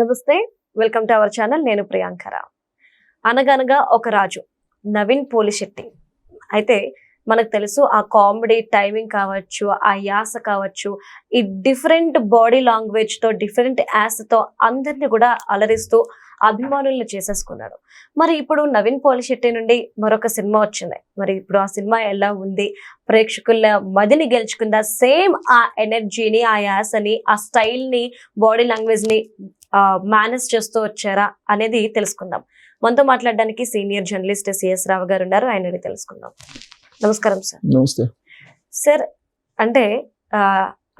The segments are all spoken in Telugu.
నమస్తే, వెల్కమ్ టు అవర్ ఛానల్. నేను ప్రియాంకర. అనగనగా ఒక రాజు, నవీన్ పోలిశెట్టి. అయితే మనకు తెలుసు, ఆ కామెడీ టైమింగ్ కావచ్చు, ఆ యాస కావచ్చు, ఈ డిఫరెంట్ బాడీ లాంగ్వేజ్ తో, డిఫరెంట్ యాసతో అందరినీ కూడా అలరిస్తూ అభిమానుల్ని చేసేసుకున్నాడు. మరి ఇప్పుడు నవీన్ పోలిశెట్టి నుండి మరొక సినిమా వచ్చింది. మరి ఇప్పుడు ఆ సినిమా ఎలా ఉంది, ప్రేక్షకుల మదిని గెలుచుకుందా? సేమ్ ఆ ఎనర్జీని, ఆ యాసని, ఆ స్టైల్ ని, బాడీ లాంగ్వేజ్ ని మేనేజ్ చేస్తూ వచ్చారా అనేది తెలుసుకుందాం. మనతో మాట్లాడడానికి సీనియర్ జర్నలిస్ట్ సిఎస్ రావు గారు ఉన్నారు. ఆయనని తెలుసుకుందాం. నమస్కారం సార్. నమస్తే సార్. అంటే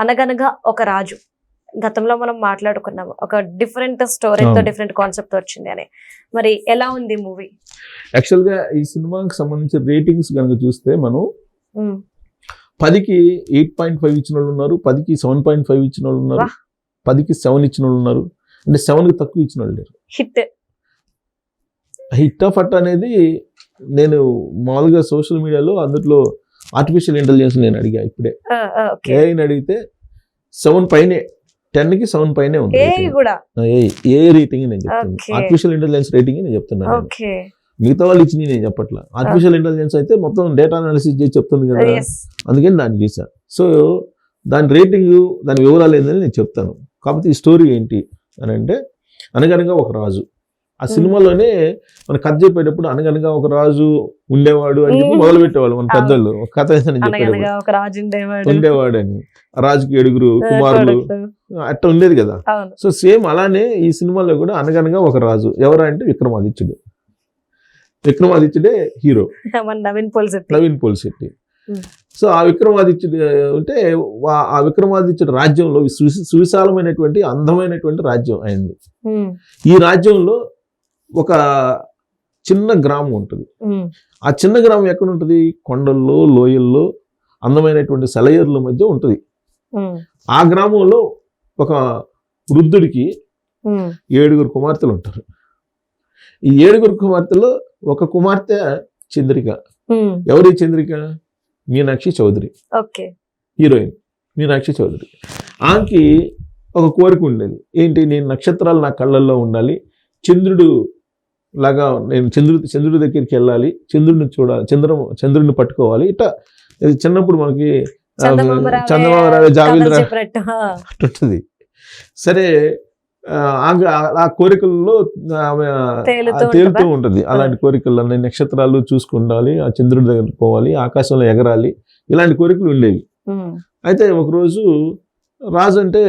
అనగనగా ఒక రాజు, గతంలో మనం మాట్లాడుకున్నాము, ఒక డిఫరెంట్ స్టోరీతో, డిఫరెంట్ కాన్సెప్ట్ వచ్చింది అని. మరి ఎలా ఉంది మూవీ? యాక్చువల్ గా ఈ సినిమాకి సంబంధించిన రేటింగ్స్ కనుక చూస్తే మనం 10కి 8.5 ఇచ్చిన వాళ్ళు ఉన్నారు, 10కి 7.5 ఇచ్చిన వాళ్ళు ఉన్నారు, 10కి 7 ఇచ్చిన వాళ్ళు ఉన్నారు. అంటే 7కి తక్కువ ఇచ్చిన వాళ్ళు లేరు. హిట్ ఆఫ్ అట్ అనేది నేను మామూలుగా సోషల్ మీడియాలో అందులో ఆర్టిఫిషియల్ ఇంటెలిజెన్స్ నేను అడిగా ఇప్పుడే. ఏఐని అడిగితే 7 పైనే, 10కి 7 పైనే ఉంది ఏ రేటింగ్ నేను చెప్తాను. ఆర్టిఫిషియల్ ఇంటెలిజెన్స్ రేటింగ్ నేను చెప్తున్నాను. మిగతా వాళ్ళు ఇచ్చి నేను చెప్పట్లా. ఆర్టిఫిషియల్ ఇంటెలిజెన్స్ అయితే మొత్తం డేటా అనాలిసిస్ చేసి చెప్తుంది కదా, అందుకని దాన్ని చూసా. సో దాని రేటింగ్, దాని వివరాలు ఏంటని నేను చెప్తాను. కాకపోతే ఈ స్టోరీ ఏంటి అని అంటే, అనగనగా ఒక రాజు. ఆ సినిమాలోనే మన కథ చెప్పేటప్పుడు అనగనగా ఒక రాజు ఉండేవాడు అని చెప్పి మొదలు పెట్టేవాళ్ళు మన పెద్దలు. ఒక కథ ఉండేవాడు అని, రాజుకి 7 కుమారులు అట్లా ఉండేది కదా. సో సేమ్ అలానే ఈ సినిమాలో కూడా అనగనగా ఒక రాజు. ఎవరంటే విక్రమాదిత్యుడు. విక్రమాదిత్యుడే హీరో, నవీన్ పోలిశెట్టి. సో ఆ విక్రమాదిత్యుడు అంటే, ఆ విక్రమాదిత్యుడు రాజ్యంలో సువిశాలమైనటువంటి అందమైనటువంటి రాజ్యం అయింది. ఈ రాజ్యంలో ఒక చిన్న గ్రామం ఉంటుంది. ఆ చిన్న గ్రామం ఎక్కడ ఉంటుంది? కొండల్లో, లోయల్లో, అందమైనటువంటి సెలయేర్ల మధ్య ఉంటుంది. ఆ గ్రామంలో ఒక వృద్ధుడికి 7 కుమార్తెలు ఉంటారు. ఈ 7 కుమార్తెలో ఒక కుమార్తె చంద్రిక. ఎవరి చంద్రిక? మీనాక్షి చౌదరి, హీరోయిన్ మీనాక్షి చౌదరి. ఆమెకి ఒక కోరిక ఉండేది. ఏంటి? నేను నక్షత్రాలు నా కళ్ళల్లో ఉండాలి, చంద్రుడు లాగా నేను చంద్రుడి దగ్గరికి వెళ్ళాలి, చంద్రుడిని చూడాలి, చంద్రుడిని పట్టుకోవాలి. ఇట్లా చిన్నప్పుడు మనకి చందమామ జావేద్ర ఉంటుంది. సరే, ఆ కోరికల్లో తేలుతూ ఉంటుంది. అలాంటి కోరికలు అన్ని నక్షత్రాలు చూసుకుండాలి, ఆ చంద్రుడి దగ్గర పోవాలి, ఆకాశంలో ఎగరాలి, ఇలాంటి కోరికలు ఉండేవి. అయితే ఒకరోజు రాజు అంటే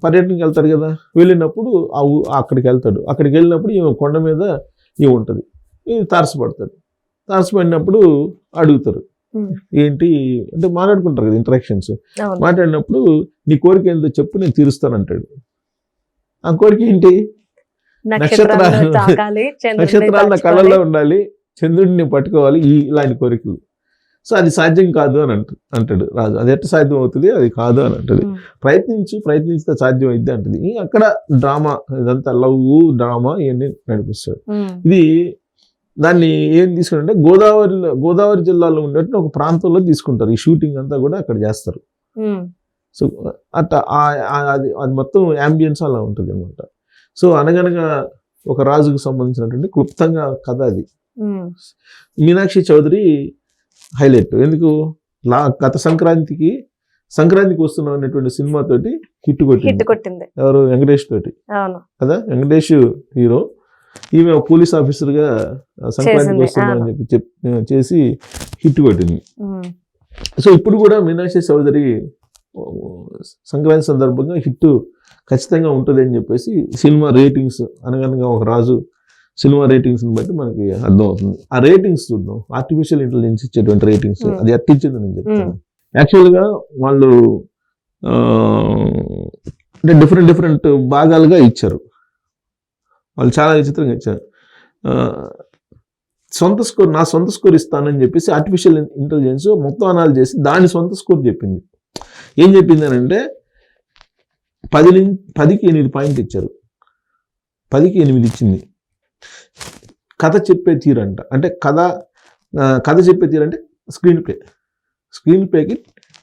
పర్యటనకి వెళ్తాడు కదా, వెళ్ళినప్పుడు అక్కడికి వెళ్తాడు. అక్కడికి వెళ్ళినప్పుడు ఈమె కొండ మీద ఈమె ఉంటుంది. తారసపడతాడు. తారసపడినప్పుడు అడుగుతారు, ఏంటి అంటే మాట్లాడుకుంటారు కదా, ఇంటరాక్షన్స్. మాట్లాడినప్పుడు నీ కోరిక ఏంటో చెప్పు, నేను తీరుస్తానంటాడు. ఆ కోరిక ఏంటి? నక్షత్రాలు నా కళ్ళల్లో ఉండాలి, చంద్రుడిని పట్టుకోవాలి, ఇలాంటి కోరికలు. సో అది సాధ్యం కాదు అని అంటాడు రాజు. అది ఎట్లా సాధ్యం అవుతుంది? అది కాదు అని అంటది. ప్రయత్నిస్తే సాధ్యం అయింది అంటది. అక్కడ డ్రామా, ఇదంతా లవ్ డ్రామా ఇవన్నీ నడిపిస్తాడు. ఇది దాన్ని ఏం తీసుకుంటే గోదావరి జిల్లాలో ఉండేట్టు ఒక ప్రాంతంలో తీసుకుంటారు. ఈ షూటింగ్ అంతా కూడా అక్కడ చేస్తారు. సో అట్లా అది మొత్తం యాంబియన్స్ అలా ఉంటుంది అనమాట. సో అనగనగా ఒక రాజుకు సంబంధించినటువంటి క్లుప్తంగా కథ అది. మీనాక్షి చౌదరి హైలైట్. ఎందుకు? గత సంక్రాంతికి వస్తున్నాం అనేటువంటి సినిమాతోటి హిట్ కొట్టింది. ఎవరు? వెంకటేష్ తోటి కదా. వెంకటేష్ హీరో, ఈమె పోలీస్ ఆఫీసర్ గా సంక్రాంతికి వస్తున్నాం అని చెప్పి చేసి హిట్ కొట్టింది. సో ఇప్పుడు కూడా మీనాక్షి చౌదరి సంక్రాంతి సందర్భంగా హిట్ ఖచ్చితంగా ఉంటుంది అని చెప్పేసి సినిమా రేటింగ్స్, అనగనగా ఒక రాజు సినిమా రేటింగ్స్ బట్టి మనకి అర్థం అవుతుంది. ఆ రేటింగ్స్ చూద్దాం. ఆర్టిఫిషియల్ ఇంటెలిజెన్స్ ఇచ్చేటువంటి రేటింగ్స్ అది ఎట్టించింది నేను చెప్తాను. యాక్చువల్గా వాళ్ళు అంటే డిఫరెంట్ భాగాలుగా ఇచ్చారు. వాళ్ళు చాలా విచిత్రంగా ఇచ్చారు. నా సొంత స్కోర్ ఇస్తానని చెప్పేసి ఆర్టిఫిషియల్ ఇంటెలిజెన్స్ మొత్తం అనాలి చేసి దాని సొంత స్కోర్ చెప్పింది. ఏం చెప్పింది అని అంటే 10కి 8 పాయింట్ ఇచ్చారు. 10కి 8 ఇచ్చింది. కథ చెప్పే తీరంట. అంటే కథ చెప్పే తీరంటే స్క్రీన్ ప్లేకి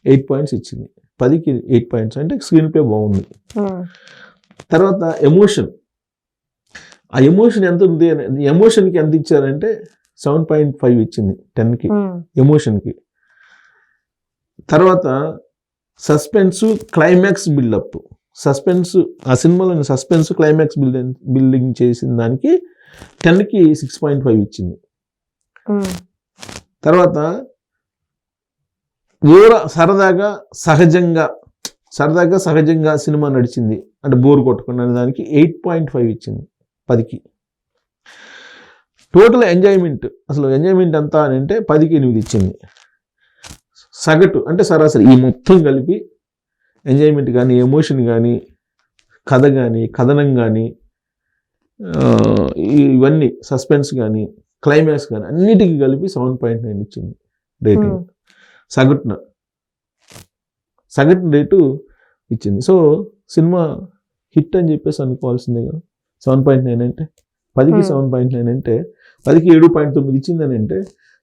8 పాయింట్స్ ఇచ్చింది. 10కి 8 పాయింట్స్ అంటే స్క్రీన్ ప్లే బాగుంది. తర్వాత ఎమోషన్ ఆ ఎమోషన్ ఎంత ఉంది ఎమోషన్కి ఎంత ఇచ్చారంటే 7.5 ఇచ్చింది 10కి ఎమోషన్కి. తర్వాత సస్పెన్స్ క్లైమాక్స్ బిల్డప్, సస్పెన్స్ ఆ సినిమాలోని సస్పెన్స్ క్లైమాక్స్ బిల్డింగ్ చేసిన దానికి 10కి 6.5 ఇచ్చింది. తర్వాత సరదాగా సహజంగా సినిమా నడిచింది అంటే బోర్ కొట్టకుండా దానికి 8.5 ఇచ్చింది 10కి. టోటల్ ఎంజాయ్మెంట్, అసలు ఎంజాయ్మెంట్ ఎంత అని అంటే 10కి 8 ఇచ్చింది. సగటు అంటే సరాసరి ఈ మొత్తం కలిపి ఎంజాయ్మెంట్ కానీ, ఎమోషన్ కానీ, కథ కానీ, కథనం కానీ, ఇవన్నీ సస్పెన్స్ కానీ, క్లైమాక్స్ కానీ అన్నిటికీ కలిపి 7.9 ఇచ్చింది రేటింగ్. సగటు రేటు ఇచ్చింది. సో సినిమా హిట్ అని చెప్పేసి అనుకోవాల్సిందే కదా. 7.9 అంటే 10కి 7.9 అంటే 10కి 7.9 ఇచ్చిందని అంటే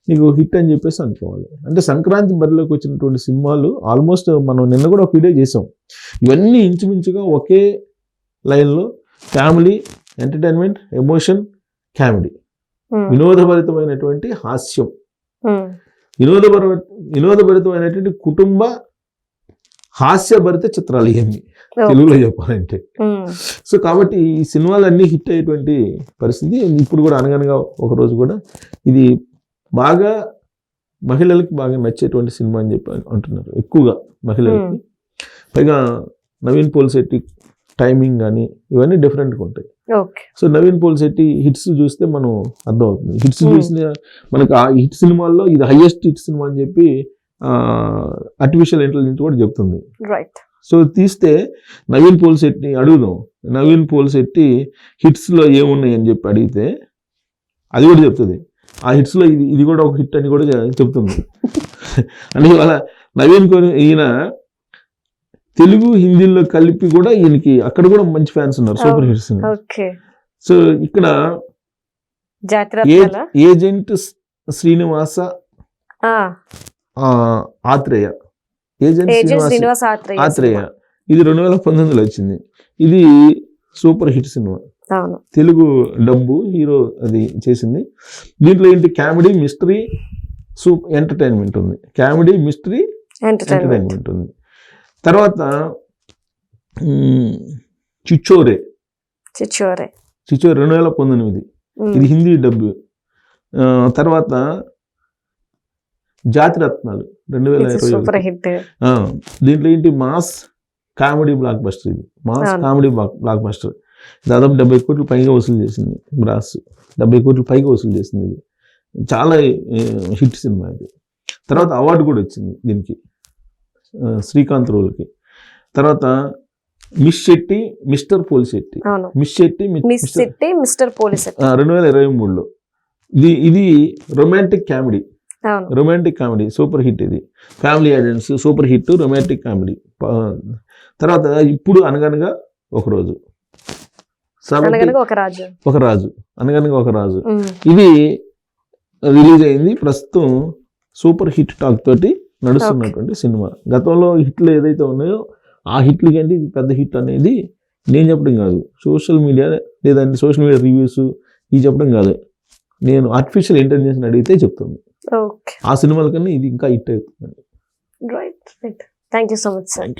నీకు హిట్ అని చెప్పేసి అనుకోవాలి. అంటే సంక్రాంతి బరిలోకి వచ్చినటువంటి సినిమాలు ఆల్మోస్ట్ మనం నిన్న కూడా ఒక వీడియో చేసాం. ఇవన్నీ ఇంచుమించుగా ఒకే లైన్లో ఫ్యామిలీ, ఎంటర్టైన్మెంట్, ఎమోషన్, కామెడీ, వినోదభరితమైనటువంటి హాస్యం, వినోదభరితమైనటువంటి కుటుంబ హాస్యభరిత చిత్రాలు ఇవన్నీ తెలుగులో చెప్పాలంటే. సో కాబట్టి ఈ సినిమాలన్నీ హిట్ అయ్యేటువంటి పరిస్థితి. ఇప్పుడు కూడా అనగనగా ఒకరోజు కూడా ఇది బాగా మహిళలకి బాగా నచ్చేటువంటి సినిమా అని చెప్పి అంటున్నారు ఎక్కువగా మహిళలకి. పైగా నవీన్ పోలిశెట్టి టైమింగ్ కానీ ఇవన్నీ డిఫరెంట్గా ఉంటాయి. సో నవీన్ పోలిశెట్టి హిట్స్ చూస్తే మనం అర్థమవుతుంది. హిట్స్ చూసిన మనకు ఆ హిట్ సినిమాల్లో ఇది హైయెస్ట్ హిట్ సినిమా అని చెప్పి ఆర్టిఫిషియల్ ఇంటెలిజెన్స్ కూడా చెప్తుంది. సో తీస్తే నవీన్ పోలిశెట్టి అడుగుదాం, నవీన్ పోలిశెట్టి హిట్స్లో ఏమున్నాయి అని చెప్పి అడిగితే అది కూడా చెప్తుంది. ఆ హిట్స్లో ఇది కూడా ఒక హిట్ అని కూడా చెప్తుంది. అంటే ఇవాళ నవీన్ ఈయన తెలుగు హిందీలో కలిపి కూడా ఈయనకి అక్కడ కూడా మంచి ఫ్యాన్స్ ఉన్నారు, సూపర్ హిట్స్. సో ఇక్కడ ఏజెంట్ శ్రీనివాస ఆత్రేయ, ఏజెంట్ శ్రీనివాస ఆత్రేయ ఇది 2019లో వచ్చింది. ఇది సూపర్ హిట్ సినిమా, తెలుగు డబ్బు హీరో అది చేసింది. దీంట్లో ఏంటి కామెడీ, మిస్టరీ, ఎంటర్టైన్మెంట్ ఉంది. కామెడీ, మిస్టరీ, ఎంటర్టైన్మెంట్ ఉంది. తర్వాత చిచ్చోరే 2019 ఇది హిందీ డబ్బు. తర్వాత జాతిరత్నాలు 2020. దీంట్లో ఏంటి మాస్ కామెడీ బ్లాక్ బస్టర్. ఇది మాస్ కామెడీ బ్లాక్ బస్టర్. దాదాపు 70 కోట్ల పైగా వసూలు చేసింది. బ్రాస్ 70 కోట్ల పైగా వసూలు చేసింది. ఇది చాలా హిట్ సినిమా ఇది. తర్వాత అవార్డు కూడా వచ్చింది దీనికి, శ్రీకాంత్ రోల్కి. తర్వాత మిస్ శెట్టి, మిస్టర్ పోలిశెట్టి, 2023లో. ఇది రొమాంటిక్ కామెడీ, సూపర్ హిట్. ఇది family agents super hit romantic comedy. తర్వాత ఇప్పుడు అనగనగా ఒక రాజు, ఇది రిలీజ్ అయింది. ప్రస్తుతం సూపర్ హిట్ టాక్ తోటి నడుస్తున్నటువంటి సినిమా. గతంలో హిట్లు ఏదైతే ఉన్నాయో ఆ హిట్లు కంటే ఇది పెద్ద హిట్ అనేది నేను చెప్పడం కాదు, సోషల్ మీడియా లేదంటే సోషల్ మీడియా రివ్యూస్ ఇది చెప్పడం కాదు, నేను ఆర్టిఫిషియల్ ఇంటెలిజెన్స్ అడిగితే చెప్తుంది. ఆ సినిమాల కన్నా ఇది ఇంకా హిట్ అవుతుంది. Thank you so much sir.